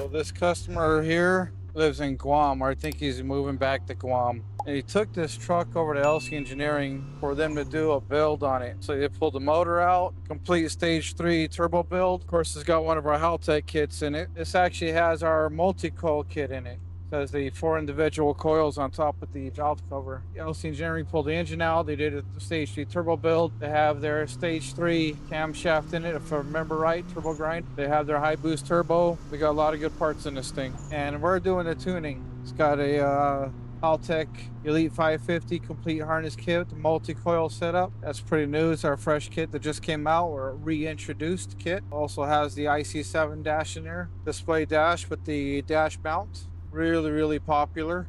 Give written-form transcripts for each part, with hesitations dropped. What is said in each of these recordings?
So this customer here lives in Guam, or I think he's moving back to Guam. And he took this truck over to LC Engineering for them to do a build on it. So they pulled the motor out, complete stage 3 turbo build. Of course, it's got one of our Haltech kits in it. This actually has our multi-coil kit in it. Has the 4 individual coils on top of the valve cover. LC Engineering pulled the engine out. They did a stage 3 turbo build. They have their stage 3 camshaft in it, if I remember right, turbo grind. They have their high boost turbo. We got a lot of good parts in this thing. And we're doing the tuning. It's got a Haltech Elite 550 complete harness kit, multi-coil setup. That's pretty new. It's our fresh kit that just came out, or reintroduced kit. Also has the IC7 dash in there, display dash with the dash mount. Really popular.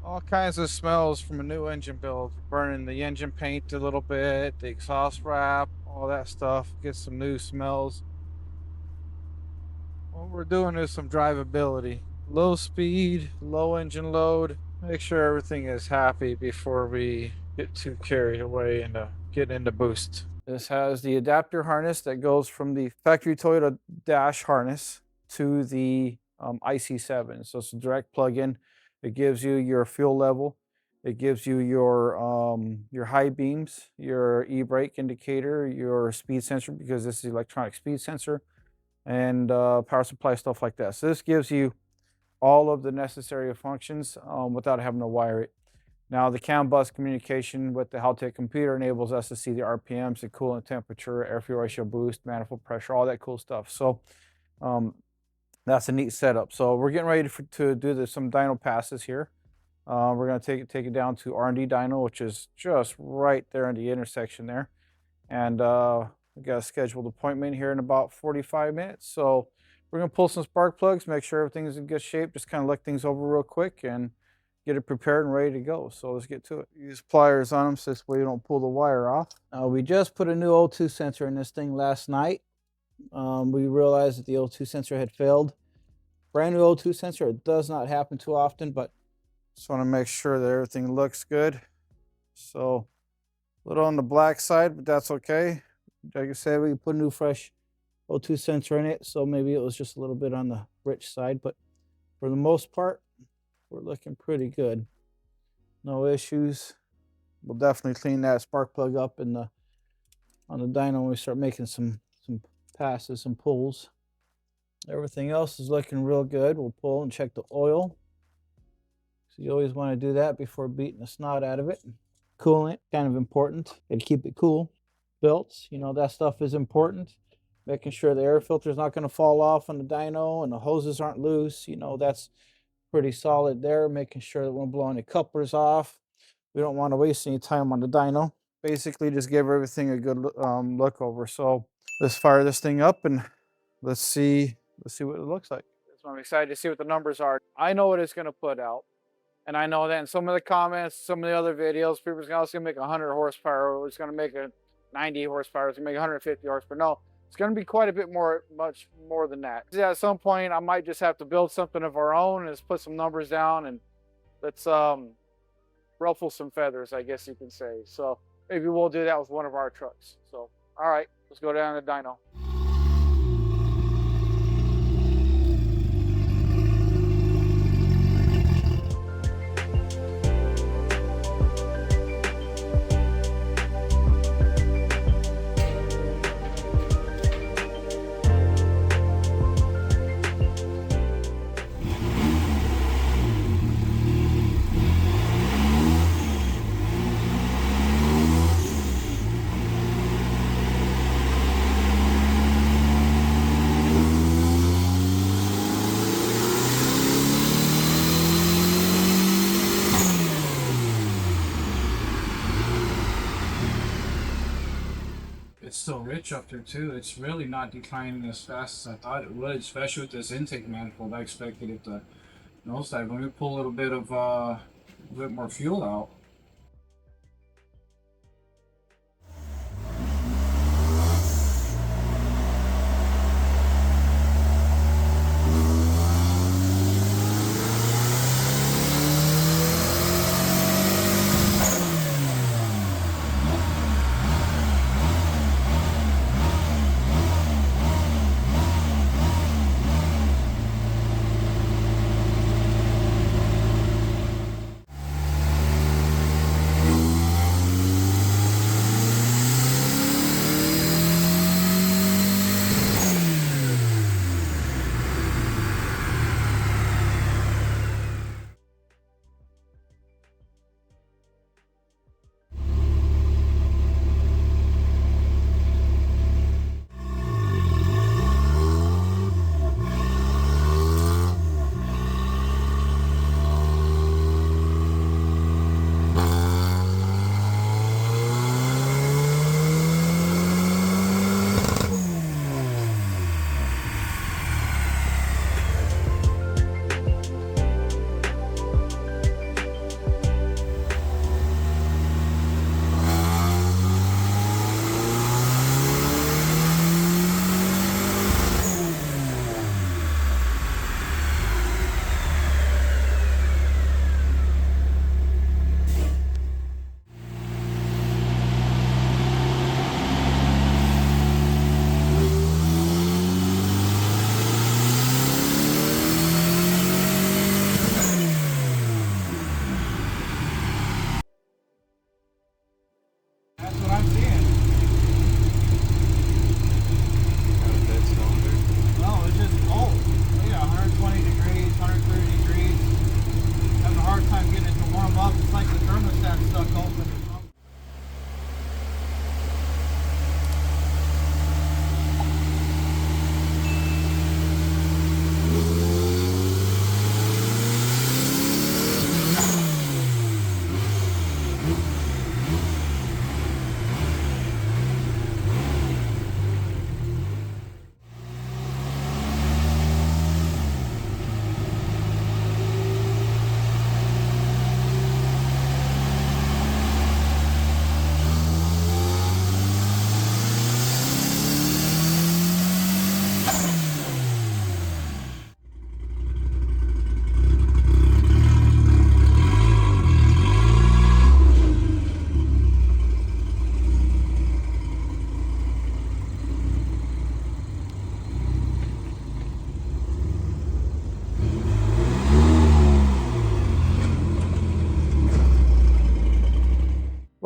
All kinds of smells from a new engine build. Burning the engine paint a little bit, the exhaust wrap, all that stuff. Get some new smells. What we're doing is some drivability. Low speed, low engine load. Make sure everything is happy before we get too carried away and get into boost. This has the adapter harness that goes from the factory Toyota dash harness to the IC7. So it's a direct plug-in. It gives you your fuel level. It gives you your high beams, your e-brake indicator, your speed sensor, because this is electronic speed sensor, and power supply, stuff like that. So this gives you all of the necessary functions without having to wire it. Now the CAN bus communication with the Haltech computer enables us to see the RPMs, the coolant temperature, air fuel ratio boost, manifold pressure, all that cool stuff. So that's a neat setup. So we're getting ready to do some dyno passes here. We're going to take it down to R&D Dyno, which is just right there in the intersection there. And we got a scheduled appointment here in about 45 minutes. So we're going to pull some spark plugs, make sure everything's in good shape, just kind of look things over real quick and get it prepared and ready to go. So let's get to it. Use pliers on them so this way you don't pull the wire off. We just put a new O2 sensor in this thing last night. We realized that the O2 sensor had failed. Brand new O2 sensor, it does not happen too often, but just want to make sure that everything looks good. So a little on the black side, but that's okay. Like I said, we put a new fresh O2 sensor in it, so maybe it was just a little bit on the rich side, but for the most part, we're looking pretty good. No issues. We'll definitely clean that spark plug up on the dyno when we start making some passes and pulls. Everything else is looking real good. We'll pull and check the oil. So you always want to do that before beating the snot out of it. Coolant, kind of important. Got to keep it cool. Belts, you know, that stuff is important. Making sure the air filter is not going to fall off on the dyno and the hoses aren't loose. You know, that's pretty solid there. Making sure that we're blowing the couplers off. We don't want to waste any time on the dyno. Basically, just give everything a good look over. So let's fire this thing up and let's see what it looks like. So I'm excited to see what the numbers are. I know what it's going to put out. And I know that in some of the comments, some of the other videos, people are going to make 100 horsepower, or it's going to make a 90 horsepower, it's going to make 150 horsepower. No, it's going to be quite a bit much more than that. At some point, I might just have to build something of our own and just put some numbers down and let's ruffle some feathers, I guess you can say. So maybe we'll do that with one of our trucks. So, all right, let's go down to the dyno. It's still rich up there too. It's really not declining as fast as I thought it would, especially with this intake manifold. I expected it to nosedive. Let me pull a little bit more fuel out.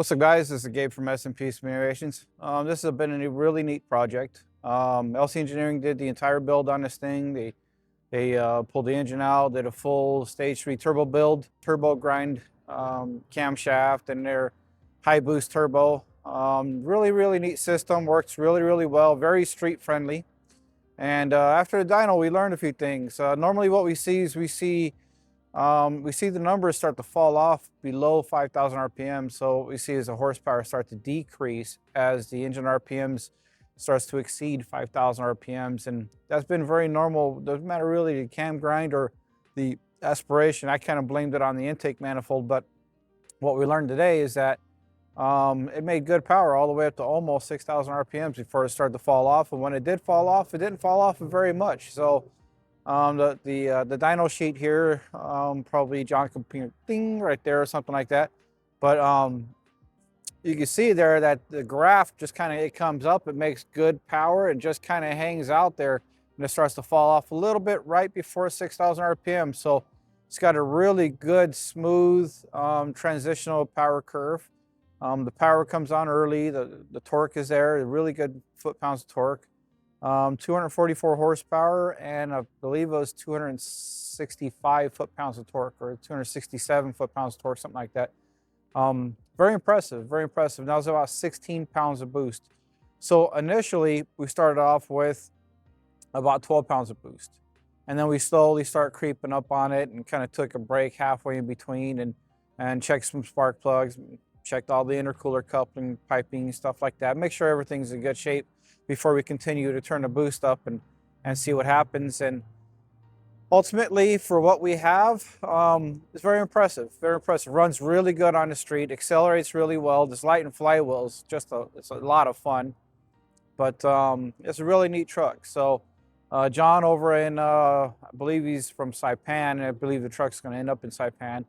What's up, guys? This is Gabe from S&P Simulations. This has been a really neat project. LC Engineering did the entire build on this thing. They pulled the engine out, did a full stage 3 turbo build, turbo grind camshaft, and their high boost turbo. Really neat system. Works really well. Very street friendly. And after the dyno, we learned a few things. Normally, what we see is we see the numbers start to fall off below 5,000 RPM. So what we see is the horsepower start to decrease as the engine RPMs starts to exceed 5,000 RPMs. And that's been very normal. Doesn't matter really the cam grind or the aspiration. I kind of blamed it on the intake manifold. But what we learned today is that it made good power all the way up to almost 6,000 RPMs before it started to fall off. And when it did fall off, it didn't fall off very much. So the dyno sheet here, probably John can ding right there or something like that. But you can see there that the graph just kind of, it comes up, it makes good power, it just kind of hangs out there, and it starts to fall off a little bit right before 6,000 RPM. So it's got a really good, smooth transitional power curve. The power comes on early, the torque is there, really good foot-pounds of torque. 244 horsepower, and I believe it was 265 foot-pounds of torque, or 267 foot-pounds of torque, something like that. Very impressive, very impressive. That was about 16 pounds of boost. So initially, we started off with about 12 pounds of boost. And then we slowly start creeping up on it and kind of took a break halfway in between and checked some spark plugs, checked all the intercooler coupling, piping, stuff like that. Make sure everything's in good shape before we continue to turn the boost up and see what happens. And ultimately, for what we have, it's very impressive, very impressive. Runs really good on the street, accelerates really well. This light and flywheel is just it's a lot of fun. But it's a really neat truck. So John over in, I believe he's from Saipan, and I believe the truck's gonna end up in Saipan.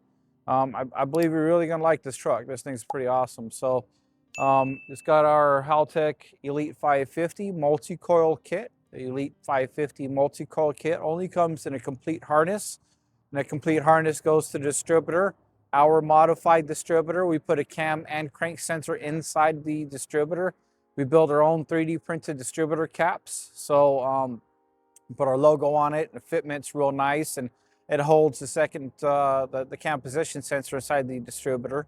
I believe you're really gonna like this truck. This thing's pretty awesome. So it's got our Haltech Elite 550 multi-coil kit. The Elite 550 multi-coil kit only comes in a complete harness, and the complete harness goes to the distributor. Our modified distributor, we put a cam and crank sensor inside the distributor. We build our own 3D printed distributor caps. So put our logo on it, and the fitment's real nice, and it holds the second, the cam position sensor inside the distributor.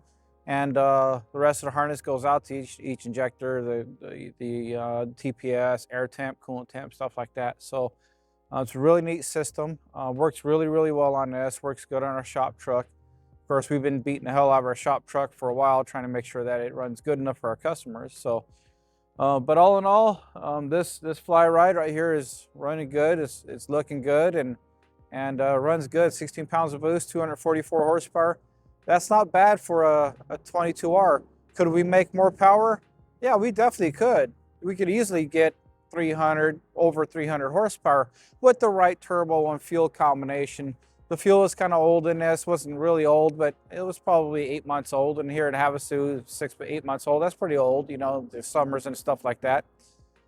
And the rest of the harness goes out to each injector, the TPS, air temp, coolant temp, stuff like that. So it's a really neat system. Works really well on this. Works good on our shop truck. Of course, we've been beating the hell out of our shop truck for a while, trying to make sure that it runs good enough for our customers. So, but all in all, this fly ride right here is running good. It's looking good and runs good. 16 pounds of boost, 244 horsepower. That's not bad for a 22R. Could we make more power? Yeah, we definitely could. We could easily get over 300 horsepower with the right turbo and fuel combination. The fuel is kind of old in this. Wasn't really old, but it was probably 8 months old. And here at Havasu, 6 to 8 months old. That's pretty old, you know, the summers and stuff like that.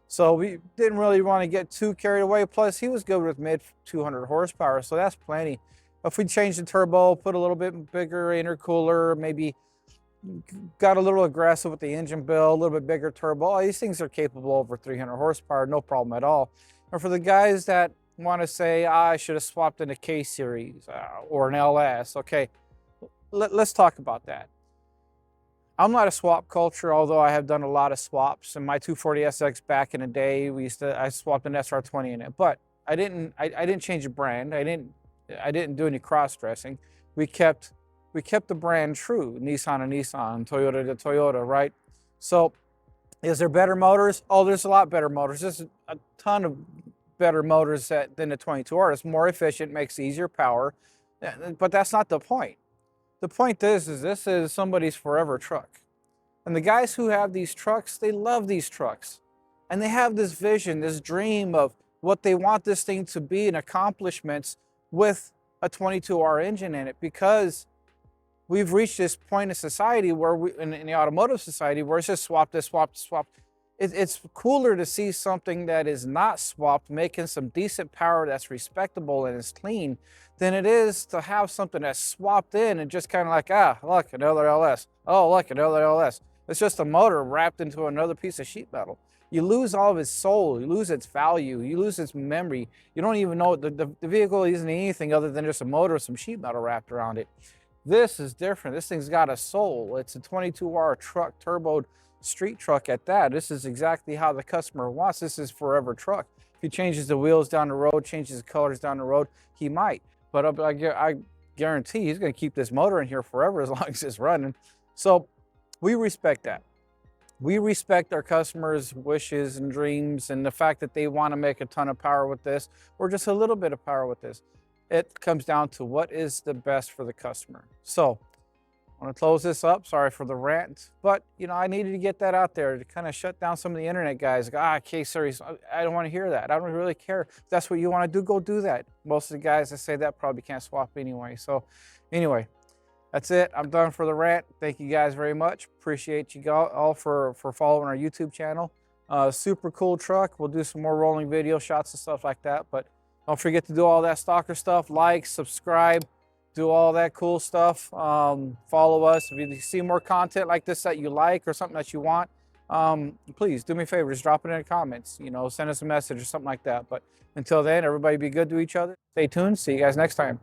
So we didn't really want to get too carried away. Plus, he was good with mid 200 horsepower, so that's plenty. If we change the turbo, put a little bit bigger intercooler, maybe got a little aggressive with the engine build, a little bit bigger turbo, all these things are capable over 300 horsepower, no problem at all. And for the guys that want to say, I should have swapped in a K series or an LS, okay, let's talk about that. I'm not a swap culture, although I have done a lot of swaps. In my 240SX back in the day, I swapped an SR20 in it, but I didn't change the brand. I didn't do any cross-dressing. We kept the brand true, Nissan and Nissan, Toyota to Toyota, right? So is there better motors? Oh, there's a lot better motors. There's a ton of better motors than the 22R. It's more efficient, makes easier power, but that's not the point. The point is this is somebody's forever truck. And the guys who have these trucks, they love these trucks. And they have this vision, this dream of what they want this thing to be and accomplishments with a 22R engine in it, because we've reached this point in society where in the automotive society, where it's just swap this, swap, swap. It's cooler to see something that is not swapped, making some decent power that's respectable and is clean, than it is to have something that's swapped in and just kind of like, look, another LS. Oh, look, another LS. It's just a motor wrapped into another piece of sheet metal. You lose all of its soul, you lose its value, you lose its memory. You don't even know the vehicle isn't anything other than just a motor with some sheet metal wrapped around it. This is different. This thing's got a soul. It's a 22R truck, turboed street truck at that. This is exactly how the customer wants. This is forever truck. If he changes the wheels down the road, changes the colors down the road, he might. But I guarantee he's going to keep this motor in here forever as long as it's running. So we respect that. We respect our customers' wishes and dreams and the fact that they want to make a ton of power with this or just a little bit of power with this. It comes down to what is the best for the customer. So I want to close this up. Sorry for the rant, but you know, I needed to get that out there to kind of shut down some of the internet guys. Like, K-Series, I don't want to hear that. I don't really care. If that's what you want to do, go do that. Most of the guys that say that probably can't swap anyway. So anyway, that's it. I'm done for the rant. Thank you guys very much. Appreciate you all for following our YouTube channel. Super cool truck. We'll do some more rolling video shots and stuff like that. But don't forget to do all that stalker stuff. Like, subscribe, do all that cool stuff. Follow us. If you see more content like this that you like or something that you want, please do me a favor. Just drop it in the comments. You know, send us a message or something like that. But until then, everybody be good to each other. Stay tuned. See you guys next time.